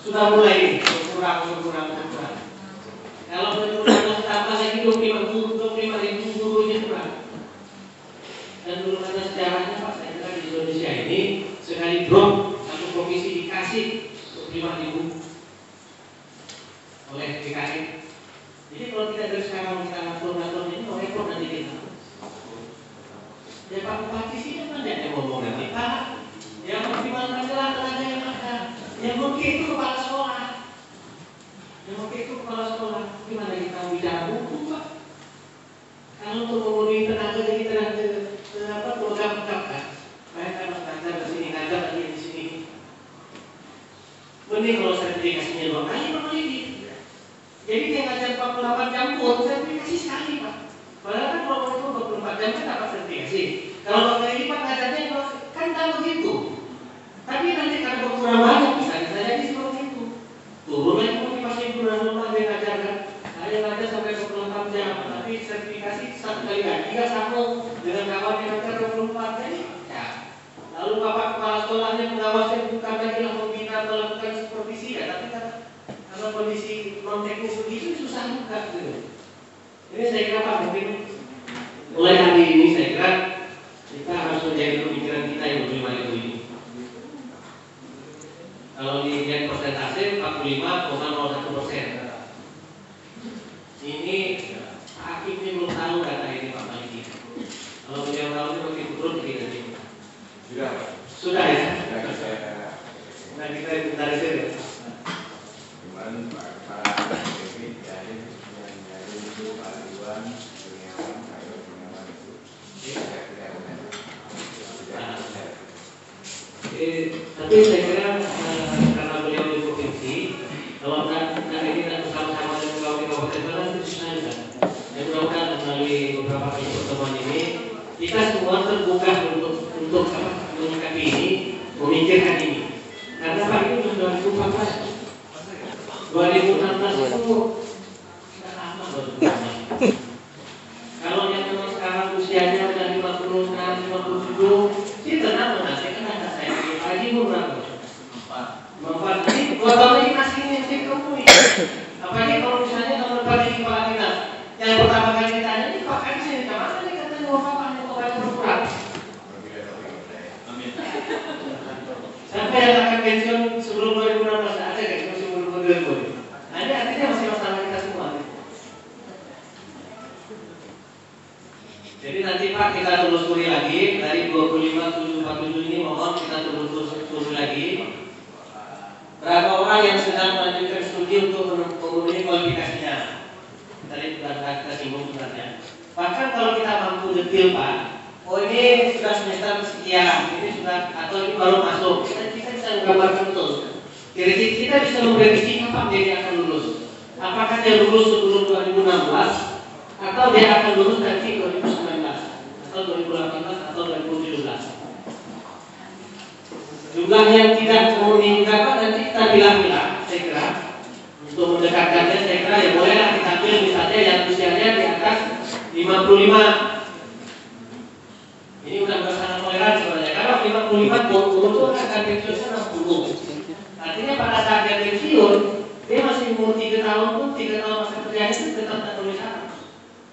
sudah mulai berkurang. Kalau benar-benar tambah lagi 25.000 gurunya kurang. Dan belum ada sejarahnya Pak, saya kira di Indonesia ini sekali drop satu provinsi dikasih 5.000 oleh DKI. Jadi kalau tidak dari sekarang kita ngatur ini mau repot nanti kita. Ya Pak Bupati sih kan banyak yang ngomong nanti Pak, yang optimalkan adalah tenaga yang ada. Yang mungkin itu kepala sekolah. Gimana kita bicara buku Pak? Kalau untuk memenuhi tenaga jadi tenaga program kan? Saya kan ngajar di sini, ngajar lagi di sini. Mending kalau sertifikasinya 2 kali Pak Lidi. Jadi dia ngajar 48 jam pun sertifikasi sekali Pak. Padahal kan kalau itu 24 jam kan dapat sertifikasi. Kalau Pak Lidi Pak ngajarnya kan tahu begitu. Tapi nanti karena berkurang banyak bisa jadi seperti itu. Turun lagi motivasi kurang rumah dia ngajarkan. Saya ngajar sampai 24 jam, tapi sertifikasi 1 kali lagi nggak sambung dengan kawan yang ngajar 24 jadi. Ya. Lalu bapak kepala sekolahnya pengawasnya bukan lagi langsung kita melakukan supervisi ya, tapi kalau kondisi non teknis begitu susah juga gitu. Ini saya kira Pak mungkin mulai hari ini saya kira kita harus menjadi pemikiran kita yang lebih maju ini. Kalau dilihat persentase 45,01%. Ini Hakim ini belum tahu data ini Pak Maliki. Kalau beliau tahu ini mungkin turun nanti. Sudah ya. Nah kita dari sini. Kemarin Pak David dari itu Pak Iwan Kurniawan itu. Tapi saya kira karena beliau di provinsi, kalau ini bersama-sama dengan kawan-kawan itu susah juga. Ya mudah-mudahan melalui beberapa kali pertemuan ini kita semua terbuka untuk menyikapi ini, memikirkan ini. Karena Pak ini sudah 2016 itu sudah lama baru. Kalau yang memang sekarang usianya sudah 50, sekarang 57, sih tenang nanti kan ada saya lagi berapa? 4. Jadi 2 tahun lagi masih temui. Apalagi kalau misalnya nomor kali kepala dinas yang pertama kali ditanya ini Pak Kadi sini kemana nih katanya mau apa nih kok banyak berkurang. Sampai yang akan pensiun sebelum 2016 ada kan masih belum. Ada artinya masih masalah kita semua. Jadi nanti Pak kita telusuri lagi dari 25747 ini mohon kita telusuri lagi. Berapa orang yang sedang melanjutkan studi untuk memenuhi kualifikasinya? Tadi sudah kita singgung sebenarnya. Bahkan kalau kita mampu detail Pak, oh ini sudah semester sekian, ini sudah atau ini baru masuk, kita bisa menggambarkan betul. Kira-kira kita bisa memprediksi kapan dia akan lulus. Apakah dia lulus sebelum 2016 atau dia akan lulus nanti 2019 atau 2018 atau 2017. Jumlah yang tidak memenuhi juga Pak nanti kita pilah-pilah, saya kira untuk mendekatkannya saya kira ya bolehlah kita pilih misalnya yang usianya di atas 55. Ini udah sangat toleran sebenarnya. Kalau 55 umur itu akan pensiunnya 60. Artinya pada saat dia pensiun dia masih umur 3 tahun pun 3 tahun masa kerjanya itu tetap tak tulis syarat.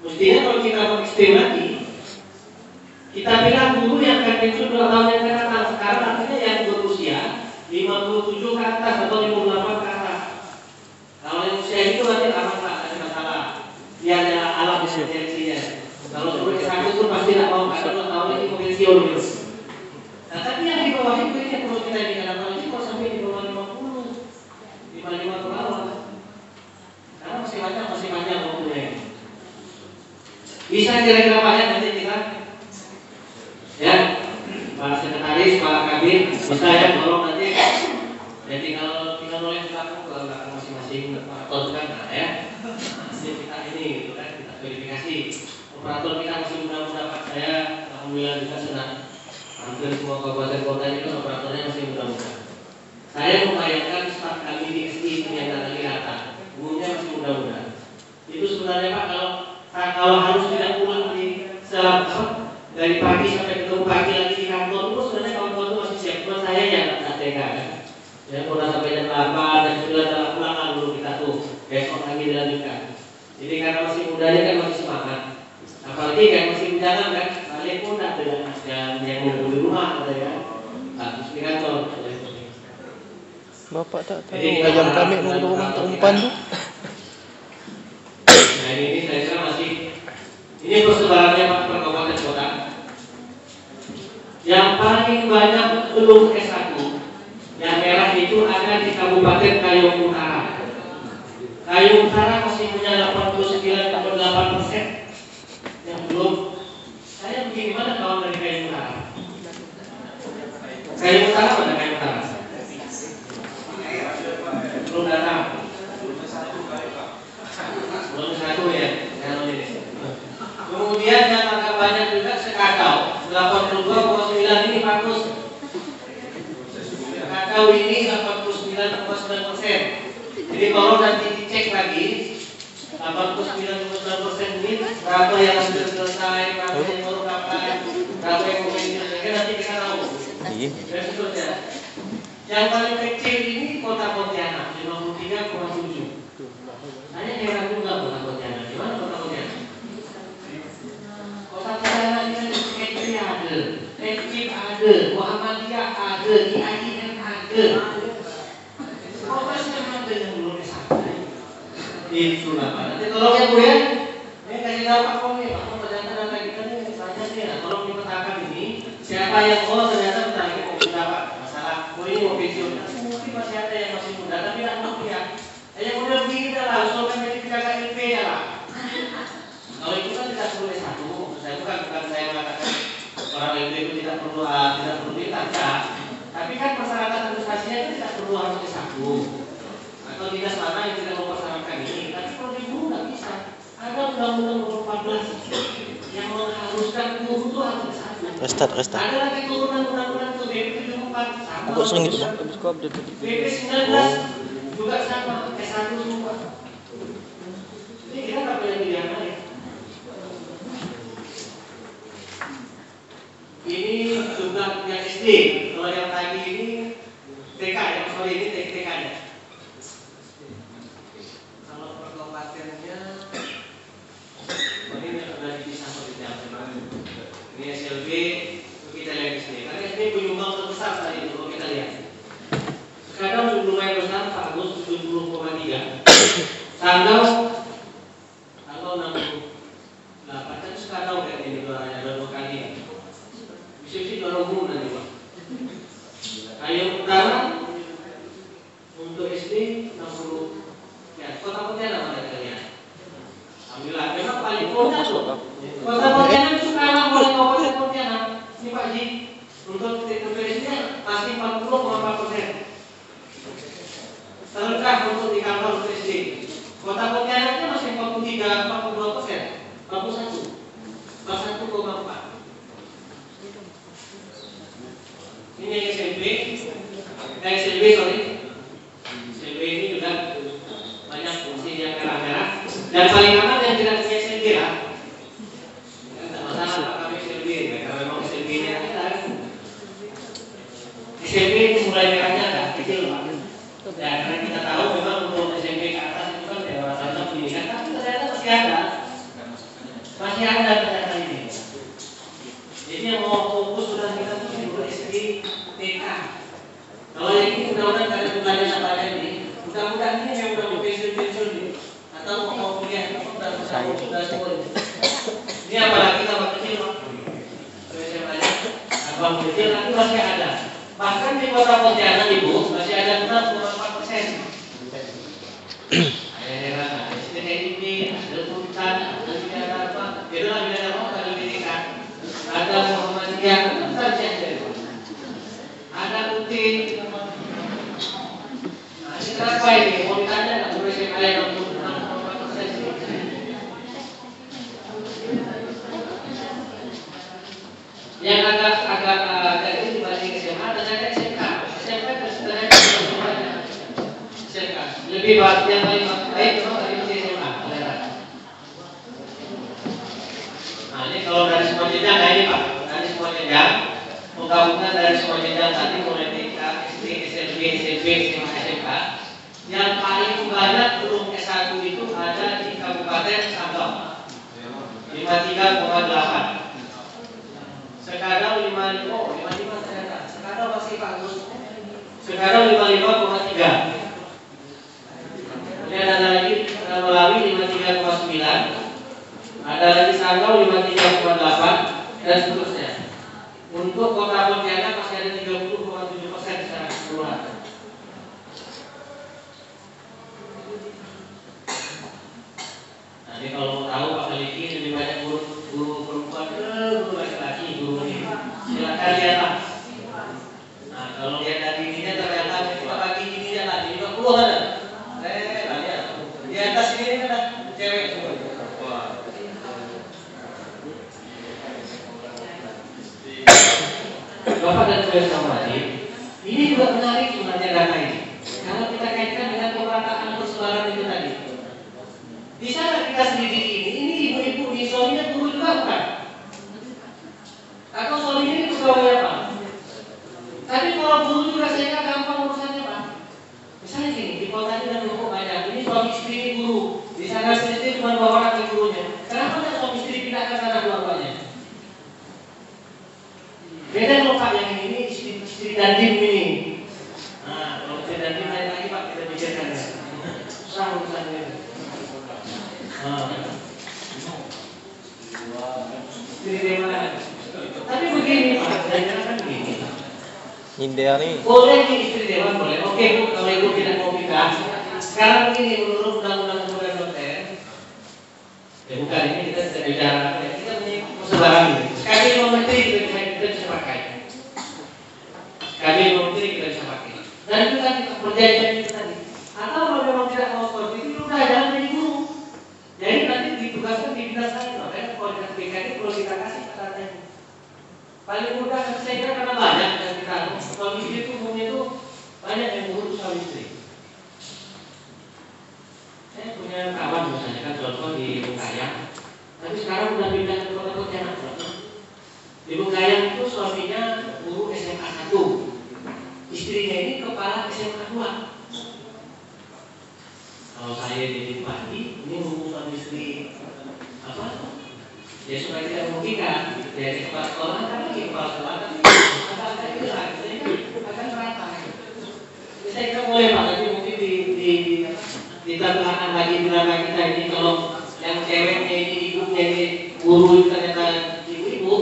Mestinya kalau kita mengekstrim lagi, kita bilang guru yang akan pensiun 2 tahun yang akan datang. Sekarang artinya yang berusia 57 ke atas atau 58 ke atas. Kalau yang usia itu nanti aman Pak, ada masalah. Dia ada alam seleksinya. Kalau seperti satu itu pasti tidak mau karena 2 tahun ini pensiun gitu. Nah tapi yang di bawah itu ini perlu kita ingat apalagi kalau sampai di bawah 50, 55 ke bawah. Karena masih banyak waktunya. Bisa kira-kira Pak ya nanti kita ya Pak Sekretaris, Pak Kabin bisa ya tolong nanti ya tinggal oleh belakang masing-masing operator kan nah, ya nanti kita ini gitu kan kita verifikasi operator kita masih muda-muda Pak saya alhamdulillah juga senang hampir semua kabupaten kota ini kan operatornya masih muda-muda. Saya membayangkan staf kami di SI yang datang rata umumnya masih muda-muda. Itu sebenarnya Pak kalau harus tidak pulang di selama dari pagi sampai ketemu pagi lagi di kantor itu sebenarnya kawan-kawan itu masih siap. Cuma saya yang tak tega kan. Ya udah sampai jam 8 dan sudah dinamika. Jadi karena masih muda ini kan masih semangat. Apalagi kan masih bujangan kan, balik pun ada yang mau di rumah ada ya. Terus di kantor. Bapak tak tahu ayam kami nunggu rumah umpan tuh. Nah ini saya kira masih ini persebarannya Pak per kabupaten kota. Yang paling banyak belum S1 yang merah itu ada di Kabupaten Kayong Utara. Kayong Utara masih punya 89,8% yang belum. Saya begini, mana kawan dari Kayong Utara? Kayong Utara mana Kayong Utara? Belum datang. Belum satu ya. Kemudian yang agak banyak juga Sekakau, 82,9 ini bagus. Sekakau ini 89,9%. Jadi kalau nanti dicek lagi 89,9% ini berapa yang sudah selesai, berapa yang baru kapan, berapa yang mau diselesaikan nanti kita tahu. Dan seterusnya. Yang paling kecil ini Kota Pontianak 53,7. Saya heran juga Kota Pontianak. Gimana Kota Pontianak? Kota Pontianak ini kecil ada, kecil ada, Muhammadiyah ada, IAIN ada. Profesor ada yang belum disampaikan. Itulah Pak. Nanti tolong ya Bu ya. Ini kasih tahu Pak Kom nih, Pak Kom ternyata data kita nih misalnya sih, tolong dipetakan ini siapa yang ternyata bentar lagi mau sudah Pak masalah, ini mau pensiun. Mungkin masih ada yang masih muda tapi tidak mau ya. Yang muda begini lah, usulkan jadi PKKMP ya lah. Kalau itu kan tidak perlu S1, saya bukan saya mengatakan orang LB itu tidak perlu ditanya. Tapi kan persyaratan administrasinya itu tidak perlu harus S1. Atau dinas mana yang tidak mempersyaratkan ini, tapi kalau di guru nggak bisa. Ada undang-undang nomor 14 yang mengharuskan guru itu harus S1. Restart. Ada lagi turunan undang-undang itu BP 74 sama. Kok sering gitu bang? Habis kau update tadi. BP 19 juga sama S1 semua. Jadi kita nggak punya pilihan lain. Ini jumlah yang SD. Kalau yang tadi ini TK ya, sorry ini TK nya. Kalau per kabupatennya, ini sudah dipisah seperti ini SLB, kita lihat di sini. Karena SD penyumbang terbesar tadi itu kalau kita lihat. Sekarang lumayan besar, Pak Agus 70,3. Tanggal 68 kan sekarang kayak ini juaranya ada 2 kali ya. Bisa juara umum nanti Pak. Kayong Utara untuk SD 60. Ya, Kota Pontianak mana kalian? Alhamdulillah, memang paling Pontianak loh. Kota Pontianak itu kalah oleh Kabupaten Pontianak. Ini Pak Ji, untuk TPS-nya masih 40,4%. Terendah untuk di kantor SD. Kota Pontianaknya masih 43,42%, 41,4. Ini SMP, SMP ini juga banyak fungsi yang merah-merah. Dan paling aman yang tidak punya SMP lah. Tidak masalah Pak kami SMP, karena memang SMP ini ada. SMP ini mulai merahnya agak kecil Pak. Ya, karena kita tahu memang untuk SMP ke atas itu kan ya rata-rata pendidikan, tapi ternyata masih ada ternyata ini. Jadi yang mau fokus sudah kita tuh di SD TK. Kalau yang ini mudah-mudahan karena jumlahnya sama ini, mudah-mudahan ini yang udah pensiun nih, atau mau kuliah sudah semua. Ini apalagi tambah kecil Pak. SMA-nya tambah kecil nanti masih ada. Bahkan di Kota Pontianak Ibu masih ada 6,4%. Ada STNIP, ada Sultan, ada apa? Itulah bidang apa? Ada pendidikan, ada Muhammadiyah, ada UT. Nah, ini berapa ini? Mau ditanya nggak? Boleh saya kalian untuk 6,4%. Yang agak ini dibanding SMA dan ada SMK. SMK sebenarnya SMK lebih baik yang paling baik memang dari SMA. Nah ini kalau dari semua jenjang, nah ini Pak, dari semua jenjang, muka-muka dari semua jenjang tadi mulai TK, SD, SMP, SMA, SMK, yang paling banyak belum S1 itu 53,8. Sekarang 55 ternyata. Sekarang masih bagus. Sekarang 55,3. Kemudian ada lagi Melawi 53,9. Ada lagi Sanggau 53,8 dan seterusnya. Untuk Kota Pontianak masih ada 30,7% secara keseluruhan. Jadi kalau mau tahu Pak Maliki lebih banyak guru perempuan ke guru laki-laki, guru ini silakan lihatlah. Nah kalau lihat dari ininya ternyata kita bagi ininya tadi 50 ada. Lihat di atas ini ada cewek semua. Wah. Bapak dan Saudara sekalian, ini juga menarik sebenarnya data ini. Kalau kita kaitkan dengan pemerataan persebaran itu tadi. Di sana kita sendiri ini ibu-ibu di suaminya guru juga bukan? Atau suaminya ini pegawai apa? Tapi kalau guru juga saya kira gampang urusannya Pak. Misalnya gini, di kota ini ada cukup banyak. Ini suami istri ini guru. Di sana sendiri cuma 2 orang yang gurunya. Kenapa tidak suami istri pindahkan sana dua-duanya? Beda loh Pak yang ini istri dan tim ini. Nah, kalau istri dan tim lain lagi Pak kita pikirkan ya. Susah urusannya. Tapi begini Pak, saya katakan begini. Indah nih. Boleh nih istri dewan boleh. Oke Bu, kalau ibu tidak mau pindah. Sekarang begini menurut undang-undang kemudahan dokter. Ya bukan ini kita tidak bicara. Kita punya persebaran ini. Kami menteri kita bisa pakai. Kami menteri kita bisa pakai. Dan itu tadi perjanjian itu tadi. Atau kalau memang tidak mau seperti itu, udah jangan jadi guru. Jadi nanti ditugaskan di dinas lain. Makanya koordinasi BKD perlu kita kasih katanya. Paling mudah saya kira karena banyak yang kita suami istri itu umumnya itu banyak yang ngurus suami istri. Saya punya kawan misalnya kan contoh di Bungkayang, tapi sekarang udah pindah ke Kota Pontianak. Di Bungkayang itu suaminya guru SMA 1, istrinya ini kepala SMA 2. Kalau saya jadi bupati, ini ngurus suami istri apa? Ya supaya tidak merugikan. Dari kepala sekolah kan lagi kepala sekolah tapi agak hilang, akan merata. Saya kira boleh Pak, tapi mungkin ditambahkan lagi di nama kita ini kalau yang ceweknya ini ibunya ini guru ternyata ibu-ibu,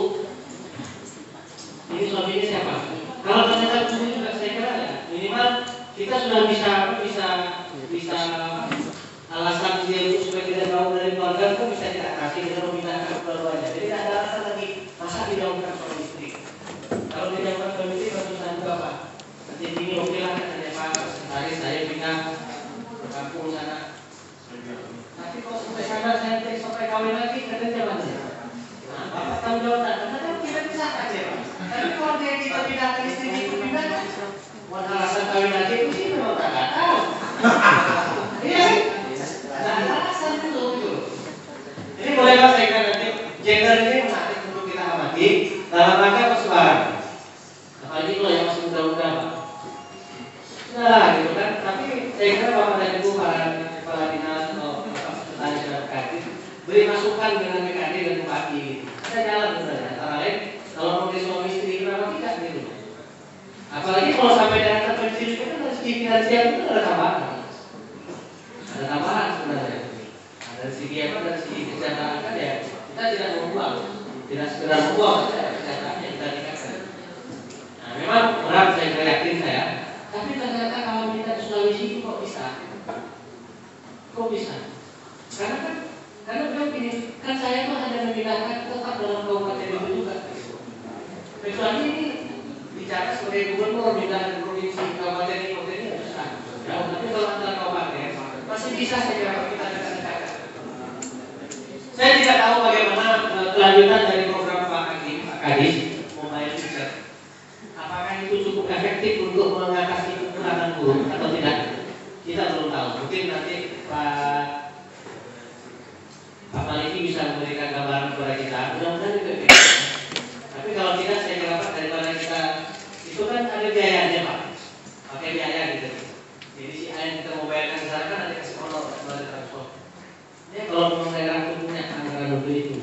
ini suaminya siapa? Kalau ternyata guru juga saya kira ya minimal kita sudah bisa alasan dia supaya tidak mau dari keluarga itu bisa kita kasih kita memindahkan keluarganya. Jadi tidak ada alasan lagi masa dijauhkan suami istri. Kalau dijauhkan suami istri bersusah juga Pak. Nanti ini oke lah katanya Pak, hari saya pindah ke kampung sana. Tapi kalau sampai sana saya sampai kawin lagi katanya mana? Nah, Bapak tanggung jawab karena kita bisa aja Pak. Tapi kalau dia kita pindahkan istri itu pindah, buat alasan kawin lagi itu sih memang tak tahu. Iya. Ada alasan dulu. Ini boleh Pak saya kira nanti gender ini menarik untuk kita amati dalam rangka persebaran. Apalagi kalau yang masih muda-muda Pak. Nah gitu kan. Tapi saya kira Bapak dan Ibu para kepala dinas atau sekretaris dan BKD beri masukan dengan BKD dan Bupati. Ada jalan sebenarnya. Antara lain kalau mau suami istri kenapa tidak gitu. Apalagi kalau sampai dengan terpencil itu kan rezeki finansial itu ada tambahan. Ada tambahan sebenarnya. Dari segi apa? Dari segi kesejahteraan kan ya kita tidak membuang, tidak sekedar membuang saja kesejahteraannya kita tingkatkan. Nah memang berat saya yakin saya, tapi ternyata kalau kita di Sulawesi kok bisa? Kok bisa? Karena beliau gini, kan saya tuh hanya memindahkan tetap dalam kabupaten itu juga. Kecuali ini bicara sebagai gubernur pindah dari provinsi kabupaten ini susah. Ya, tapi kalau antar kabupaten masih bisa saya kira kita dekat-dekat. Saya tidak tahu bagaimana kelanjutan dari program Pak Kadis Mobile Teacher. Apakah itu cukup efektif untuk mengatasi kekurangan guru atau tidak? Kita belum tahu. Mungkin nanti Pak Maliki bisa memberikan gambaran kepada kita. Mudah-mudahan itu efektif. Tapi kalau tidak, saya kira Pak daripada kita itu kan ada biayanya Pak. Pakai biaya gitu. Jadi si A yang kita mau bayarkan ke sana kan ada kasih honor sebagai transport. Ya kalau memang daerah itu punya anggaran untuk itu.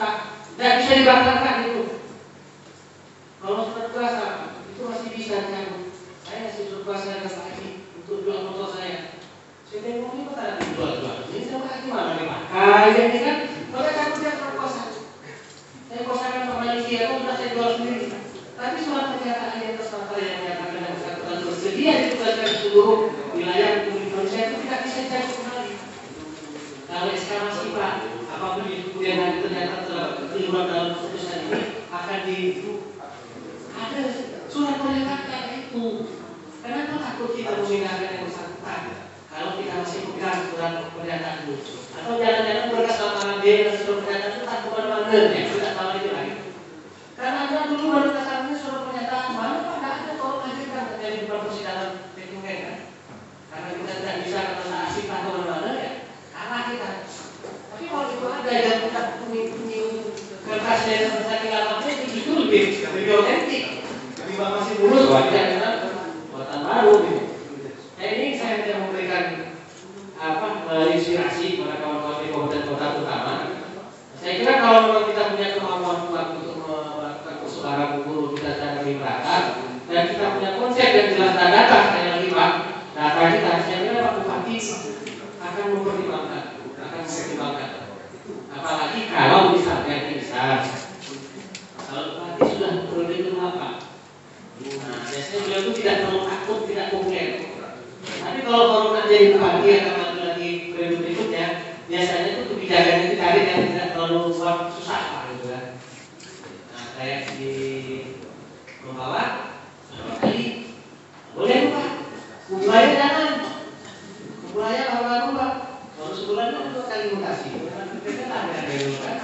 Pak, tidak bisa dibatalkan itu. Kalau surat kuasa itu masih bisa dicabut. Saya ngasih surat kuasa dengan Pak Haji untuk jual motor saya. Saya tengok ini kok tak ada dijual-jual. Ini sama Haji mana dipakai? Jadi kan, boleh cabut dia surat kuasa. Saya kuasakan Pak Maliki atau sudah saya jual sendiri. Tapi surat pernyataan di atas materai yang menyatakan yang bersangkutan bersedia ditugaskan di seluruh wilayah Republik Indonesia itu tidak bisa dicabut kembali. Kalau ekskavasi Pak, apapun itu kemudian nanti ternyata terlibat dalam keputusan ini akan ada surat pernyataan itu. Kenapa takut kita memindahkan yang bersangkutan? Kalau kita masih pegang surat pernyataan itu, atau jangan-jangan berkas lamaran dia dan surat pernyataan itu tak kemana-mana, ya tidak tahu itu lagi. Karena Anda dulu baru kasarnya surat pernyataan, mana Pak tidak ada tolong hadirkan terjadi di persidangan dokumen kan? Karena kita tidak bisa karena asik tak kemana-mana ya, kalah kita. Tapi kalau itu ada yang tidak punya kertasnya yang seperti lapatnya itu justru lebih otentik. Lebih masih mulus, tidak ada buatan baru gitu. Nah ini saya tidak memberikan inspirasi kepada kawan-kawan di kabupaten kota utama. Saya kira kalau memang kita punya kemampuan kuat untuk melakukan persoalan guru kita secara lebih merata dan kita punya konsep yang jelas dan data sekali lagi Pak, data kita saya kira Pak Bupati akan mempertimbangkan. Apalagi kalau misalnya bisa kalau Bupati sudah periode ke-8. Nah, biasanya beliau itu tidak terlalu takut, tidak komplain. Tapi kalau baru nak jadi Bupati atau lagi periode berikutnya, biasanya itu kebijakannya itu cari yang tidak terlalu buat susah Pak gitu kan. Nah, kayak di Membawa kali boleh Pak, mulainya jangan. Mulainya baru-baru Pak. Baru sebulan kan 2 kali mutasi. Kita ada dulu kan.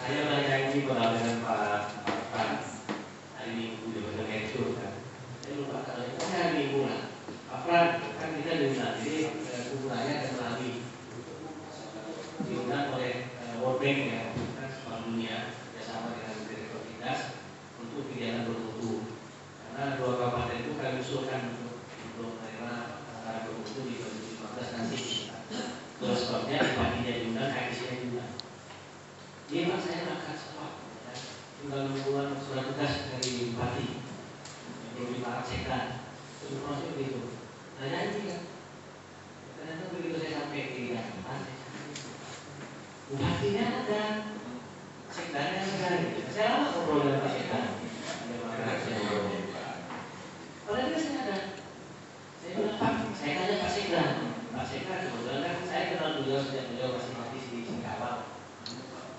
Saya berjanji kalau dengan Pak hari Minggu di Badan Itu kan. Saya lupa kalau itu hari Minggu lah. Apa kan kita diundang, jadi kumpulannya akan melalui diundang oleh World Bank ya, kan Bank Dunia bersama dengan Direktur Dinas untuk kegiatan bermutu. Karena 2 kabupaten itu kami usulkan untuk menerima antara bermutu di 2015 nanti. Terus sebabnya Bupatinya diundang, KDC-nya diundang. Iya Pak, saya akan sepak. Tinggal menunggu surat tugas dari Bupati. Belum dimarah sekdan. Itu proses begitu. Nah janji kan. Ternyata begitu saya sampai di Jakarta, Bupatinya ada, sekdannya ada. Saya lama ngobrol dengan Pak Sekdan. Kalau dia saya ada. Saya bilang Pak, saya tanya Pak Sekdan. Pak Sekdan kebetulan kan saya kenal beliau sejak beliau masih aktif di Singkawang.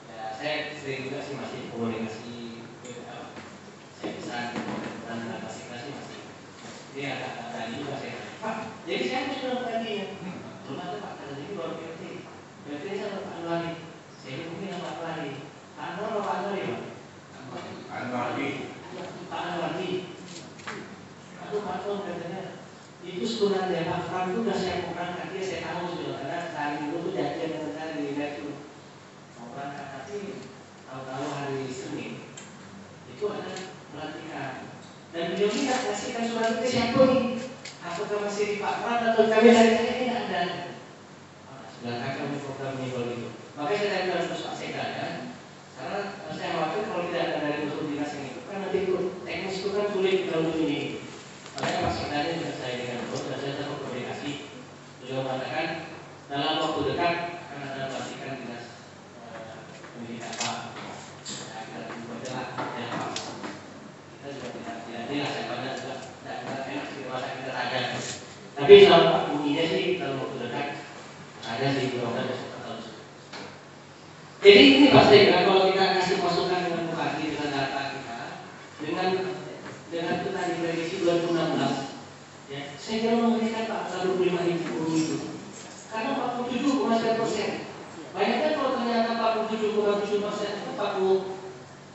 Ya saya sering juga sih masih komunikasi. Saya pesan dan Pak Sekdan sih masih. Dia agak tadi juga saya tanya Pak, jadi saya harus bilang tadi ya. Belum ada Pak, karena ini baru PRT. PRT saya Pak Anwari. Saya mungkin Pak Anwari. Pak Anwar atau Pak Anwari Pak? Anwari. Pak Anwari. Aduh Pak Anwar katanya itu sebenarnya Pak Fran itu sudah siap mau berangkat. Dia saya tahu sudah karena hari itu tuh janjian dengan saya di Medan mau berangkat, tapi tahu-tahu hari Senin itu ada pelantikan. Dan beliau tidak kasihkan surat itu siapa nih? Apakah masih di Pak Fran atau kami dari saya tidak ada? Sudah kami program ini kalau itu. Makanya saya bilang terus Pak Sekda ya. Karena saya khawatir kalau tidak ada dari unsur dinas yang itu kan nanti itu teknis itu kan sulit kalau ini. Makanya Pak Sekda ini sudah saya dengan terus dan saya tetap komunikasi. Beliau mengatakan dalam waktu dekat akan ada pelantikan dinas pendidikan Pak. Kita berjalan ya Pak. Kita juga tidak jelas saya pada juga tidak enak di masa kita ada. Tapi kalau Pak Bunyinya sih dalam waktu dekat ada sih program atau jadi ini Pak Sekda kalau kita kasih masukan dengan Bupati dengan data kita dengan itu tadi prediksi 2016 ya saya kira memberikan Pak 25.000 guru itu karena 47,9%. Bayangkan kalau ternyata 47,7% itu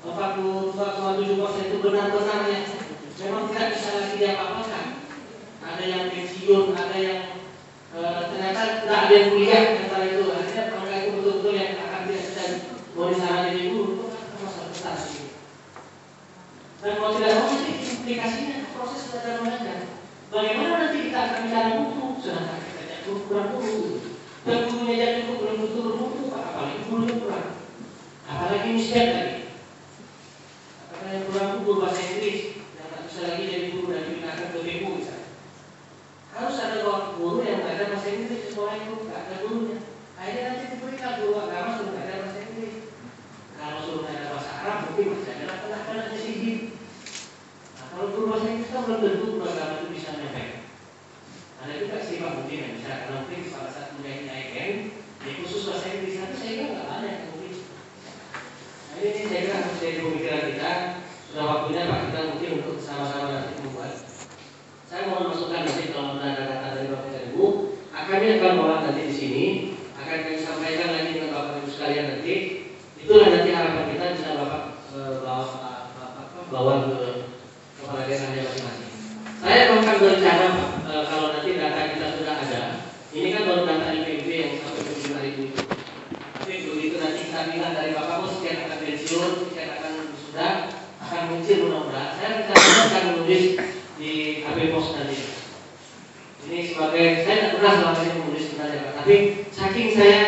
42,7% itu benar-benar ya memang tidak bisa lagi diapa-apakan. Ada yang pensiun, ada yang ternyata tidak ada yang kuliah antara itu. Akhirnya mereka itu betul-betul yang akan tidak bisa mau disalahkan jadi guru itu kan masalah besar sih. Dan kalau tidak mau nanti implikasinya proses belajar mengajar. Bagaimana nanti kita akan bicara mutu sedangkan kita kurang guru dan gurunya jadi cukup belum tentu tapi masih ada anak-anak di sini. Nah, kalau guru bahasa Inggris kan belum tentu guru agama itu bisa menyampaikan. Ada juga sih Pak mungkin yang bisa, karena mungkin pada saat kuliah di IKN, di khusus bahasa Inggris, tapi saya kira nggak ada yang mungkin. Nah ini saya kira harus jadi pemikiran kita. Sudah waktunya Pak kita mungkin untuk sama-sama nanti membuat. Saya mohon masukan nanti kalau ada data dari Bapak dan Ibu, kami akan bawa nanti di sini, akan kami sampaikan lagi dengan Bapak Ibu sekalian nanti. Itulah nanti harapan kita bisa Bapak bawa ke kepala daerahnya masing-masing. Saya akan berencana kalau nanti data kita sudah ada, ini kan baru data IPB yang sampai 75.000 itu. Tapi begitu nanti kita bilang dari Bapak Bos sekian akan pensiun, sekian akan sudah akan muncul mudah-mudahan. Saya akan menulis di HP Pos nanti. Ini sebagai saya tidak pernah selama ini menulis sebenarnya Pak, tapi saking saya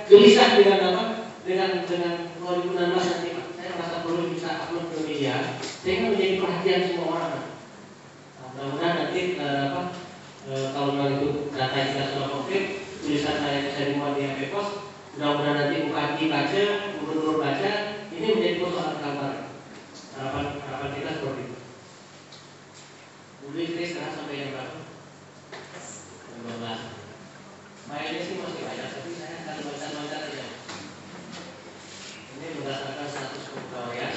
gelisah dengan apa dengan 2016 nanti Pak, saya merasa perlu bisa upload ke media sehingga menjadi perhatian semua orang. Nah, mudah-mudahan nanti kalau itu data kita sudah konkret, tulisan saya bisa dimuat di HP Pos, mudah-mudahan nanti bupati baca, gubernur baca, ini menjadi persoalan kabar. Harapan kita seperti itu. Boleh kita sekarang sampai yang berapa? 12. Mainnya sih masih banyak, tapi saya akan loncat-loncat aja. Ini berdasarkan status kepegawaian.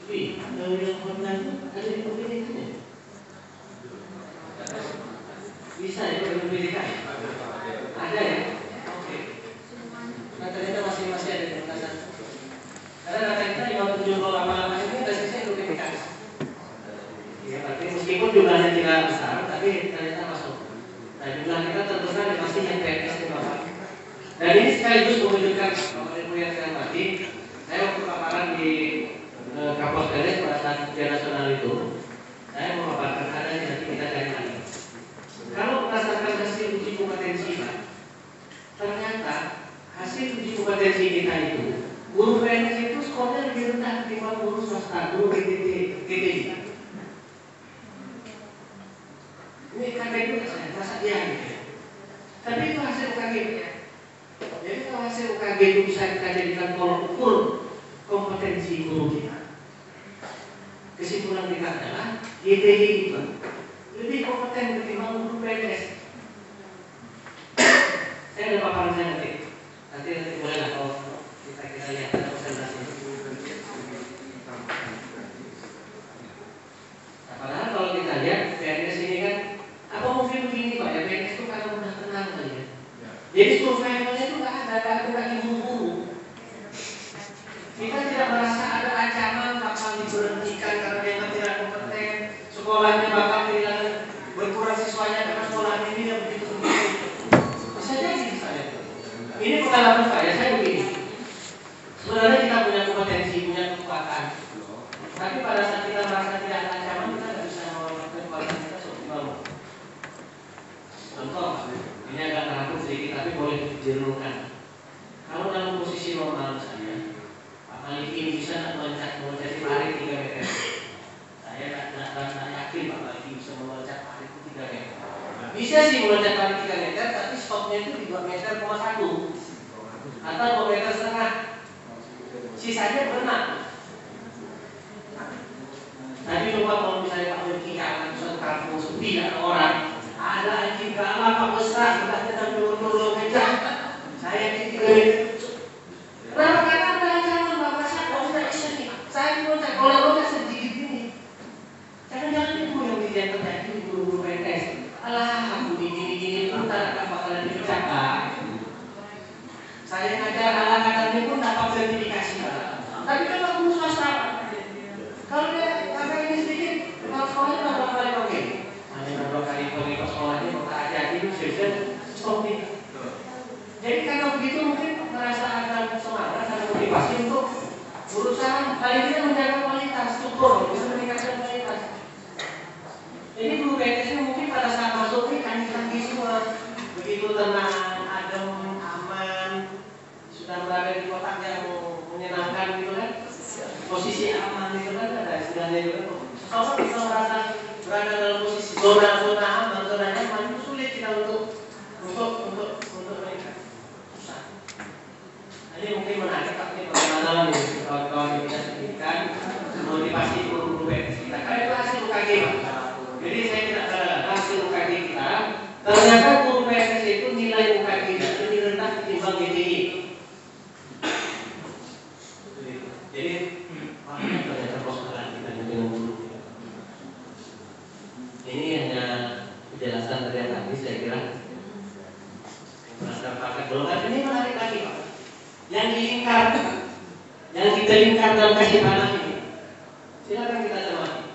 Wih, yang online itu ada di pendidikannya. Bisa ya di pendidikan? Ada ya? Oke. Nah ternyata masih ada di pendidikan. Karena data kita yang 7,88 ini basisnya identifikasi. Ya, berarti meskipun jumlahnya tidak besar, tapi ternyata masuk. Nah, jumlah kita tentu saja pasti yang PNS di bawah. Dan ini sekaligus menunjukkan Bapak Ibu yang saya hormati, saya waktu paparan di Kapolres Ganes pada saat ujian nasional itu, saya memaparkan ada yang nanti kita cari lagi. Kalau berdasarkan hasil uji kompetensi, Pak, ternyata hasil uji kompetensi kita itu guru PNS itu skornya lebih rendah ketimbang guru swasta, guru GTI. Ini KPU saya rasa dia gitu. Tapi itu hasil UKG ya. Jadi kalau hasil UKG itu bisa kita jadikan tolok ukur kompetensi guru kita. Kesimpulan kita adalah GTI itu lebih kompeten ketimbang guru PNS. Saya ada paparan saya nanti boleh lah kalau kita lihat ada presentasi. Nah, padahal kalau kita lihat PNS ini kan apa mungkin begini Pak ya, PNS itu karena mudah tenang kali ya. Jadi survivalnya itu nggak ada guru. Kita tidak merasa ada ancaman bakal diberhentikan karena dia tidak kompeten, sekolahnya bakal kehilangan berkurang siswanya karena sekolah ini yang begitu. Bisa jadi misalnya. Ini pengalaman saya begini. Sebenarnya kita punya kompetensi, punya kekuatan. Tapi pada saat kita merasa tidak ada ancaman, kita tidak bisa melakukan kualitas kita seoptimal. Contoh, ini agak terangkum sedikit, tapi boleh direnungkan. Kalau dalam posisi normal misalnya, Pak Malik ini bisa meloncat lari 3 meter. Saya tidak yakin Pak Malik ini bisa meloncat lari 3 meter. Bisa sih meloncat lari 3 meter, tapi stopnya itu di 2,1 meter atau 2,5 meter. Sisanya berenang. Tadi coba kalau misalnya Pak Malik akan suatu kampung sepi ada orang, ada anjing galak Pak besar, kita sedang turun kejar. Saya di 3 meter. Kenapa? Karena ada ancaman Bapak saya kalau tidak bisa nih. Saya meloncat, kalau sedikit ini. Jangan-jangan itu yang terjadi di guru-guru PNS. Alah, aku gini pun tak bakalan dipecat. Saya ngajar alat-alatnya pun dapat sertifikasi. Tapi kalau guru swasta, kalau dia sampai ini sedikit, kalau sekolahnya berapa kali pakai? Hanya berapa kali pakai ke sekolahnya, maka aja itu sudah stop nih. Jadi karena begitu mungkin merasa ada semangat, ada motivasi untuk berusaha paling tidak menjaga kualitas, struktur, bisa meningkatkan kualitas. Jadi guru PNS mungkin pada saat masuk ini kaki semua begitu tenang, adem, aman, sudah berada di kotak yang menyenangkan gitu kan, posisi aman gitu kan, ada istilahnya juga. Kalau kita merasa berada dalam posisi zona aman, zona nyaman, itu sulit kita untuk Ini mungkin menarik, tapi bagaimana nih kawan-kawan yang kita sebutkan motivasi guru-guru PNS kita. Karena itu hasil UKG Pak. Jadi saya tidak hasil UKG kita. Ternyata guru PNS itu nilai UKG-nya lebih rendah ketimbang GTI. Jadi makanya ternyata persoalan kita dengan guru. Ini hanya penjelasan dari yang tadi saya kira. Berdasarkan paket golongan ini menarik lagi Pak. Yang dilingkarkan, yang kita lingkar dalam kasih tanah ini, silakan kita cermati.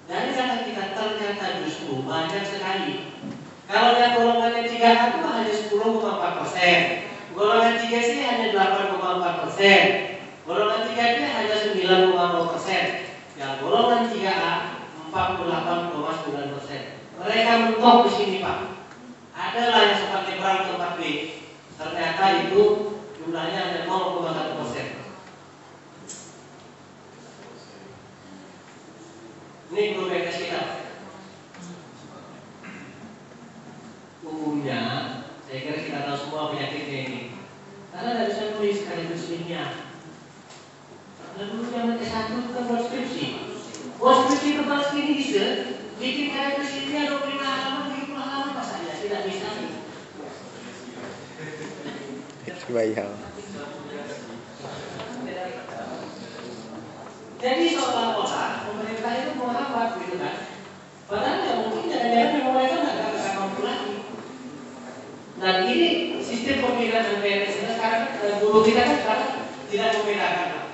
Dari kata kita ternyata justru banyak sekali. Kalau yang golongannya 3A itu hanya 10,4%, golongan 3C hanya 8,4%, golongan 3B hanya 9,0%, yang golongan 3A 48,9%. Mereka mentok di sini Pak. Adalah yang seperti perang tempat B. Ternyata itu jumlahnya hanya 0,1%. Ini guru PNS kita. Umumnya, saya kira kita tahu semua penyakitnya ini. Karena tidak bisa tulis sekaligus ilmiah. Karena dulu zaman S1 kita buat skripsi. Buat skripsi tentang segini bisa bikin sekaligus ilmiah 25 halaman, 30 halaman apa saja. Tidak bisa. Bayang. Jadi seolah-olah pemerintah itu menghambat gitu kan. Padahal ya mungkin jangan-jangan memang mereka nggak mampu lagi. Dan ini sistem pemilihan PNS kita sekarang, guru kita kan sekarang tidak membedakan.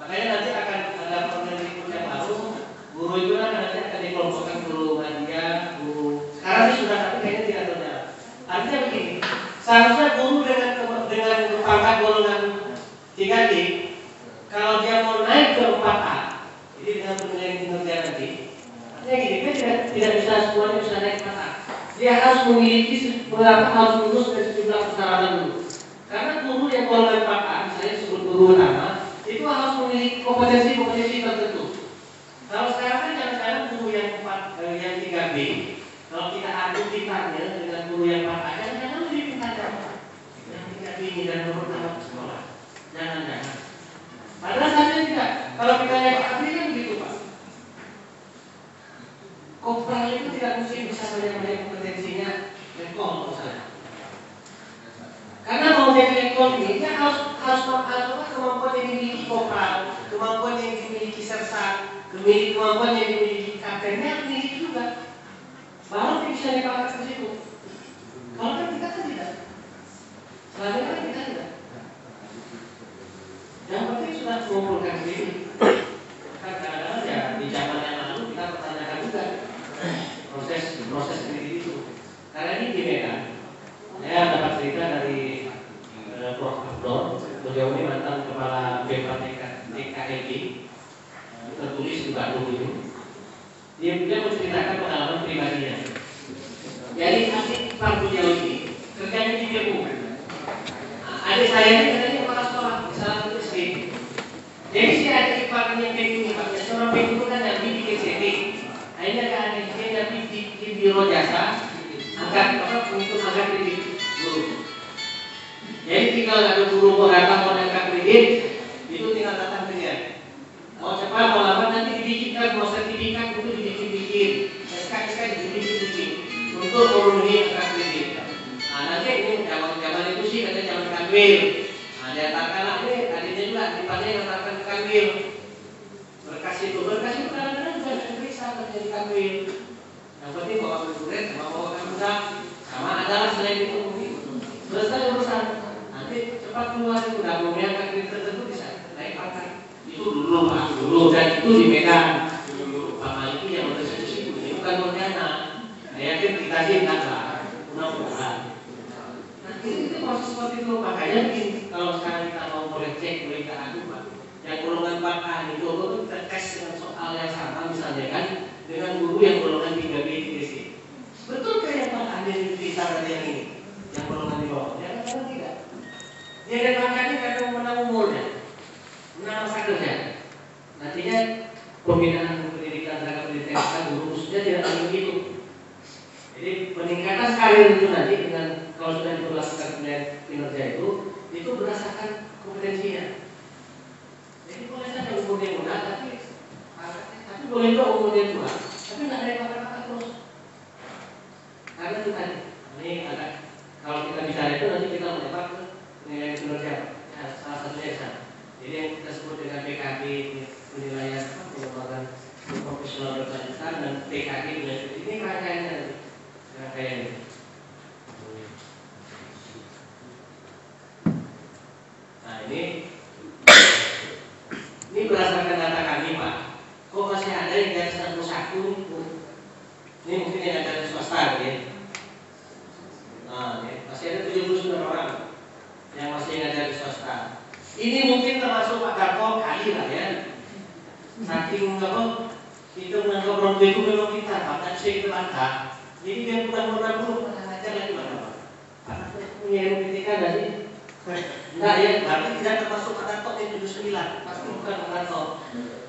Makanya nanti akan ada permendikbud yang baru. Guru itu kan nanti akan dikelompokkan guru media, guru. Sekarang sih sudah tapi kayaknya tidak terjalan. Artinya begini, seharusnya guru dengan pangkat golongan 3D, kalau dia mau naik ke 4A, jadi dengan penilaian kinerja nanti, artinya gini, dia tidak bisa semuanya bisa naik ke 4A. Dia harus memiliki beberapa harus lulus dari sejumlah persyaratan dulu. Karena guru yang golongan 4A, misalnya disebut guru utama, itu harus memiliki kompetensi tertentu. Kalau sekarang kan jangan-jangan guru yang 3B, kalau kita adu pintarnya dengan guru yang 4A, jangan-jangan lebih pintar yang 3B ini dan nomor tamat sekolah. Jangan-jangan. Padahal sebenarnya tidak. Kalau kita lihat ahli kan begitu Pak. Kopral itu tidak mesti bisa banyak kompetensinya lekol misalnya. Karena mau jadi lekol ini dia harus kemampuan yang dimiliki kopral, kemampuan yang dimiliki sersan, kemampuan yang dimiliki kaptennya dimiliki juga. Baru bisa dipakai ke situ. Kalau kan kita kan tidak. Selama ini kan kita tidak. Yang penting sudah mengumpulkan diri. Kadang-kadang ya di zaman yang lalu kita pertanyakan juga proses sendiri itu. Karena ini di Medan, saya dapat cerita dari Prof. Abdul. Beliau ini mantan kepala BPTKLB, tertulis di Bandung itu. Dia menceritakan pengalaman pribadinya. Jadi adik Pak beliau ini kerjanya di BU. Adik saya ini katanya kepala sekolah di salah satu SD. Jadi si adik Pak yang BU ini Pak, seorang BU itu kan nyambi bikin CD. Akhirnya ke adik dia nyambi di biro jasa, untuk angkat kredit guru. Jadi tinggal ada guru mau datang mau angkat kredit, itu tinggal datang ke dia. Mau cepat mau lambat nanti dibikinkan, mau sertifikat itu dibikin, SKSK dibikin untuk memenuhi angkat kredit. Nah nanti ini zaman itu sih ada zaman kanwil. Nah dia katakanlah ini adanya juga dipanggil yang katakan kanwil. Berkas itu kadang-kadang juga ada periksa terjadi kanwil. Yang penting bawa berduret sama bawa kamera sama adalah selain itu selesai urusan. Nanti cepat keluar itu udah mau angkat kredit tertentu bisa naik pangkat. Itu dulu Pak, dulu dan itu di Medan. Apalagi yang bersekusi ini bukan Pontianak. Saya yakin kita sih enggak lah, mudah-mudahan. Nah itu proses seperti itu. Makanya kalau sekarang kita mau boleh cek, boleh kita adu Pak. Yang golongan 4A itu kita tes dengan soal yang sama misalnya kan dengan guru yang golongan 3B, 3C. Betul kayak Pak ada di pintar ada yang ini, yang golongan di bawah. Jangan tidak. Dia ada pangkatnya karena menang umurnya. Menang masa kerja. Nantinya pembinaan pendidikan tenaga pendidikan guru khususnya tidak lagi begitu. Jadi peningkatan karir itu nanti dengan kalau sudah diberlakukan penilaian kinerja itu berdasarkan kompetensinya. Jadi boleh saja umurnya muda, tapi boleh juga umurnya tua, tapi nggak ada yang pakar terus. Karena itu tadi, ini agak kalau kita bicara itu nanti kita melebar ke penilaian kinerja, ya, salah satunya di sana. Jadi yang kita sebut dengan PKB penilaian pengembangan profesional berkelanjutan dan PKB ini rangkaiannya nanti, rangkaiannya. Nah ini berdasarkan data kami Pak, kok masih ada yang dari 91 itu? Ini mungkin yang ada di swasta ya. Nah, ya, masih ada 79 orang yang masih ngajar di swasta. Ini mungkin termasuk Pak Darto kali lah ya. Saking apa? Kita menganggap orang tua itu memang kita, bahkan saya kita bantah. Jadi dia bukan menabung, ngajar lagi mana Pak? Karena punya ilmu pendidikan nggak sih? Enggak ya, berarti tidak termasuk Pak Darto yang 79, pasti bukan Pak Darto.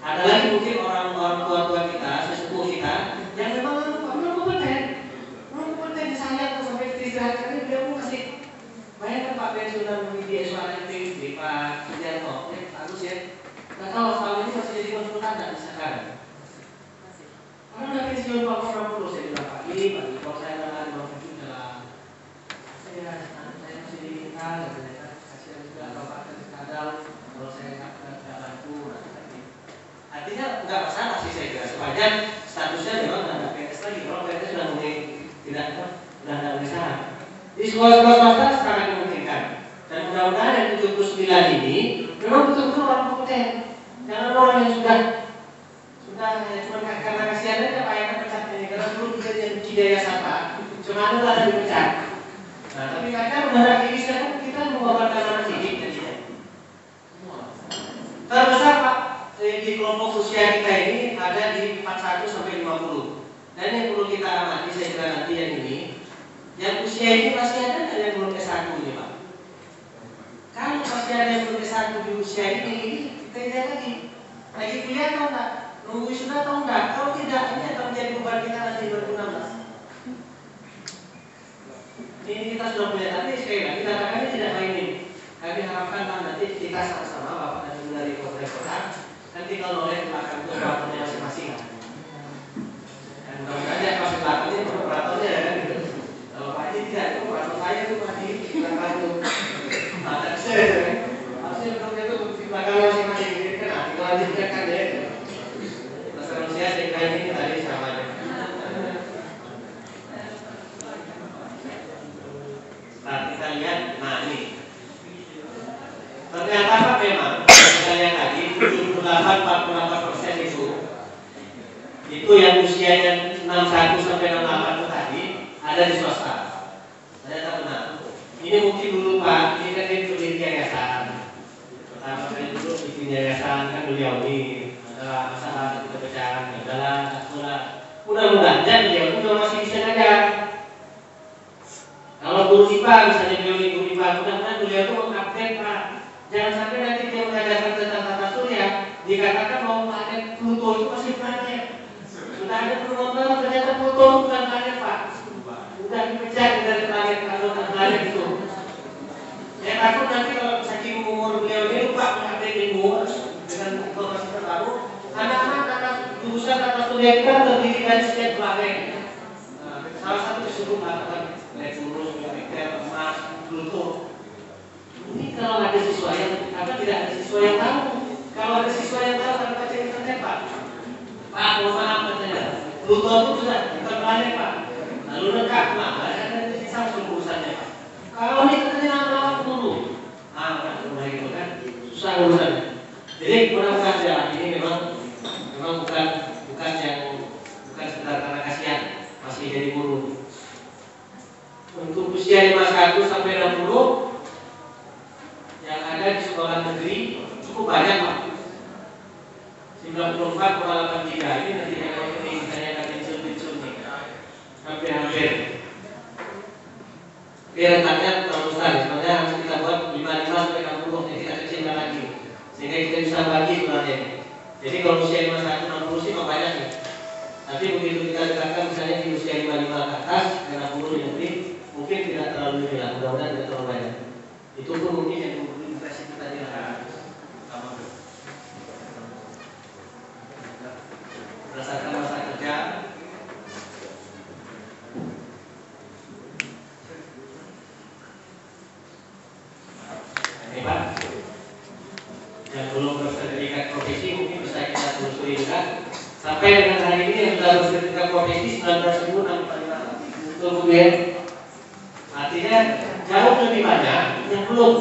Ada lagi mungkin orang-orang tua-tua kita, sesepuh kita, yang memang kompeten disayang sampai istirahat karena dia pun kasih. Bayangkan Pak pensiunan media suara itu, Pak Sujarto, bagus ya. Nggak tahu selama ini masih jadi konsultan dan sekarang. Karena udah pensiun Pak 60 saya bilang Pak ini, Pak kalau saya nggak mau pensiun dalam, saya masih diminta, kasihan juga Bapak kadang kalau saya nggak bantu. Artinya nggak masalah sih saya kira, sepanjang statusnya memang nggak ada PNS lagi. Kalau PNS sudah mulai tidak ada usaha. Di sekolah-sekolah swasta sangat dimungkinkan. Dan mudah-mudahan yang 79 ini memang betul-betul orang kompeten. Jangan orang yang sudah cuma karena kasihan aja Pak yang pecat ini karena dulu kita yang budidaya sampah cuma ada dipecat. Nah tapi kadang mendadak diri kita membawa anak didik jadinya. Terbesar Pak di kelompok usia kita ini ada di 41 sampai 50. Dan yang perlu kita amati saya kira nanti yang ini, yang usia ini masih ada nggak yang belum S1 ini Pak? Kalau masih ada yang belum S1 di usia ini kita lihat lagi kuliah atau enggak? Nunggu wisuda atau enggak? Kalau tidak, ini akan menjadi beban kita nanti 2016. Ini kita sudah punya, tapi sekali lagi data kami tidak mainin. Kami harapkan nanti kita sama-sama Bapak dan Ibu dari kota-kota nanti kalau oleh belakang itu operatornya masing-masing. Dan mudah-mudahan yang masih belakang ini operatornya ya kan gitu. Kalau Pak Haji tidak, itu operator saya itu Pak Haji di belakang itu. Nah, dan saya harusnya itu di belakang masing-masing. Jadi kan tinggal lanjutkan ya. Manusia saya kira ini tadi sama aja. Nah kita lihat, nah ini ternyata Pak memang kita lihat tadi 78-48% itu yang usianya 61 sampai 68 itu tadi ada di swasta. Ternyata benar. Ini mungkin dulu Pak, ini kan itu di yayasan. Pertama kali dulu bikin yayasan kan beliau ini adalah masalah kita pecahan, adalah mudah-mudahan beliau juga masih bisa ngajar. Kalau guru IPA misalnya beliau guru IPA, mudah-mudahan beliau itu mengupdate Pak. Jangan sampai nanti dia mengajarkan tentang tata surya dikatakan bahwa planet Pluto itu masih planet. Sudah ada penelitian ternyata Pluto bukan planet Pak. Sudah dipecah dari planet kalau planet itu. Saya takut nanti kalau saking umur beliau ini lupa mengupdate ilmu dengan informasi terbaru. Anak-anak jurusan tata surya kita terdiri dari sekian planet. Salah satu disebut mengatakan Neptunus, Jupiter, Mars, Pluto. Ini kalau ada siswa yang tidak ada siswa yang tahu. Kalau ada siswa yang tahu akan baca internet Pak. Pak, mohon maaf katanya. Pluto itu sudah bukan planet Pak. Lalu lengkap Pak, ada sisa urusannya Pak. Kalau ini katanya nama dulu. Kan mulai itu kan susah urusannya. Jadi mudah-mudahan ya ini memang bukan sekedar karena kasihan masih jadi guru. Untuk usia 51 sampai 60 yang ada di sekolah negeri cukup banyak Pak. 94,83 ini nanti yang ini saya akan dicul nih. Hampir. Rentannya terlalu besar, sebenarnya harus kita buat 55 sampai 60 jadi kita kecilkan lagi. Sehingga kita bisa bagi sebenarnya. Jadi kalau usia 51 60 sih banyak nih. Tapi begitu kita dekatkan misalnya di usia 55 ke atas, 60 di negeri, mungkin tidak terlalu banyak, mudah-mudahan tidak terlalu banyak. Itu pun mungkin yang sampai dengan hari ini yang sudah bersertifikat profesi 19.645 betul Bu ya. Artinya jauh lebih banyak yang belum.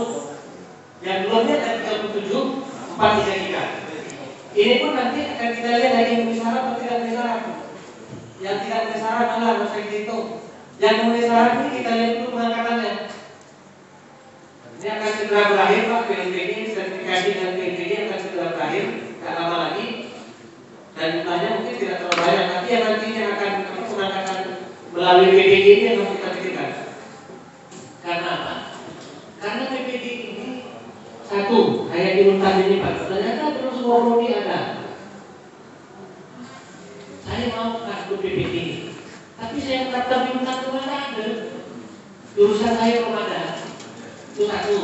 Yang belumnya ada 37 433. Ini pun nanti akan kita lihat lagi memenuhi syarat atau tidak memenuhi syarat. Yang tidak memenuhi syarat adalah harus kita hitung. Yang memenuhi syarat ini kita lihat dulu pengangkatannya. Ini akan segera berakhir Pak, PNPD, sertifikasi dan PNPD akan segera berakhir, tidak lama lagi. Dan jumlahnya mungkin tidak terlalu banyak, tapi yang nantinya akan pengangkatan melalui PPD ini yang harus kita pikirkan. Karena apa? Karena PPD ini satu, kayak di Untas ini Pak, ternyata terus prodi ada. Saya mau masuk PPD, tapi saya mendaftar di Untas itu ada. Jurusan saya belum ada. Itu satu.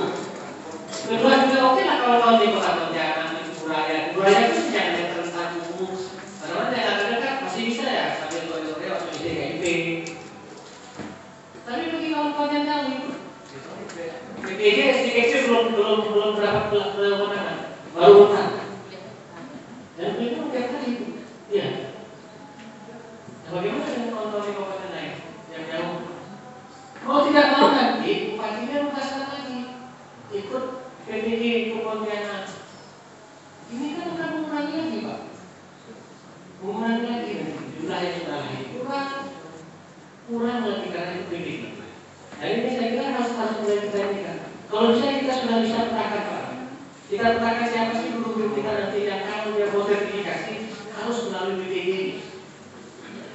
Kedua juga oke lah kawan-kawan di kota Pontianak, di Buraya itu jangan yang tentang umum. Karena yang dekat masih bisa ya sambil sore waktu di DKIP. Tapi bagi kawan-kawan yang tahu itu PPD SDKC belum berapa kewenangan, baru utang. Dan itu tiap hari itu, iya. Nah, bagaimana dengan kawan-kawan di kabupaten lain yang jauh? Kalau tidak mau nanti bupatinya lupakan lagi, ikut PPD ikut Pontianak. Ini kan akan mengurangi lagi Pak, mengurangi lagi jumlah yang sudah lagi kurang lagi karena itu PPD. Nah ini saya kira harus mulai kita ini kan. Kalau bisa kita sudah bisa petakan Pak. Kita petakan siapa sih guru-guru kita nanti yang kalau dia mau sertifikasi harus melalui PPD.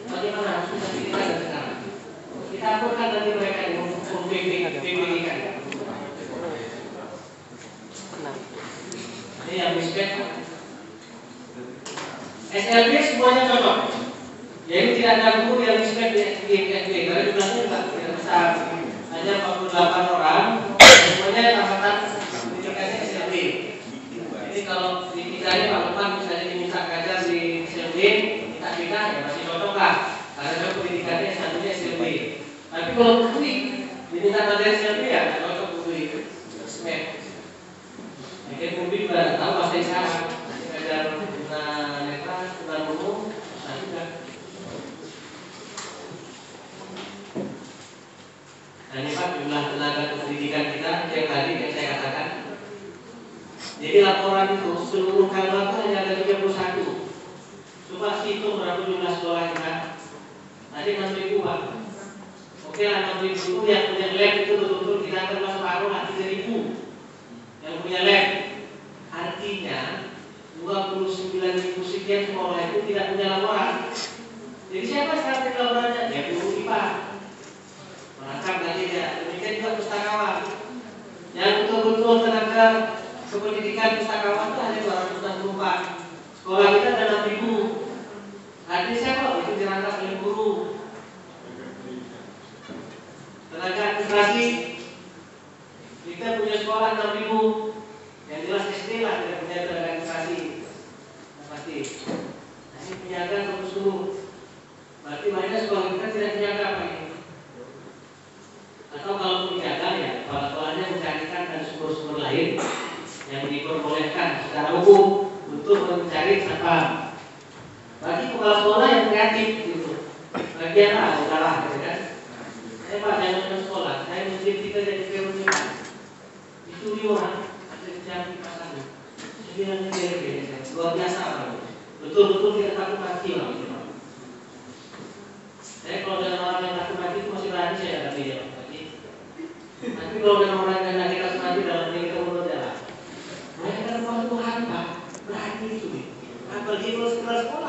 Bagaimana harus kita pikirkan dari sekarang. Kita aturkan nanti mereka yang untuk PPD kan. Ini yang misbet. SLB semuanya cocok. Jadi tidak ada guru yang misbet di SLB karena jumlahnya tidak besar. Hanya 48 orang, semuanya tamatan pendidikannya SLB. Jadi kalau diminta Pak Lukman misalnya diminta ngajar di SLB, minta kita ya masih cocok lah. Karena pendidikannya satunya SLB. Tapi kalau UI diminta ngajar SLB ya nggak cocok UI. Mungkin mungkin juga tahu bahasa isyarat, ngajar guna netra, guna umum, nah juga. Nah ini Pak jumlah tenaga pendidikan kita yang tadi yang saya katakan. Jadi laporan itu seluruh Kalbar itu hanya ada 31. Coba hitung berapa jumlah sekolah kita. Tadi 6.000 Pak. Oke lah 6.000 itu yang punya lab itu betul-betul kita akan masuk paruh lah 3.000 yang punya lab. Artinya 29.000 sekian sekolah itu tidak punya laporan. Jadi siapa sekarang yang laporannya? Ya guru IPA. Menangkap lagi dia. Demikian juga pustakawan. Yang betul-betul tenaga kependidikan pustakawan itu hanya 264. Sekolah kita ada 6.000. Artinya siapa? Itu dirangkap oleh guru. Tenaga administrasi kita punya sekolah 6.000. Yang jelas SD lah tidak punya tenaga administrasi. Pasti. Nah, ini penjaga bagus dulu. Berarti banyak sekolah kita tidak penjaga apa ini? Atau kalau penjaga ya kepala sekolahnya mencarikan dan sumber-sumber lain yang diperbolehkan secara hukum untuk mencari siapa. Bagi kepala sekolah yang kreatif gitu. Bagian udahlah gitu kan. Saya Pak jangan sekolah, saya mesti kita jadi pionir. Itu orang jam pasar. Jadi dia luar biasa Pak. Betul-betul tidak takut mati Pak. Saya kalau dengan orang yang takut mati itu masih berani saya hadapi dia. Tapi kalau dengan orang yang tidak takut mati dalam diri kita menurut jalan. Mereka kan masuk Tuhan Pak, berani itu. Apalagi kalau sekolah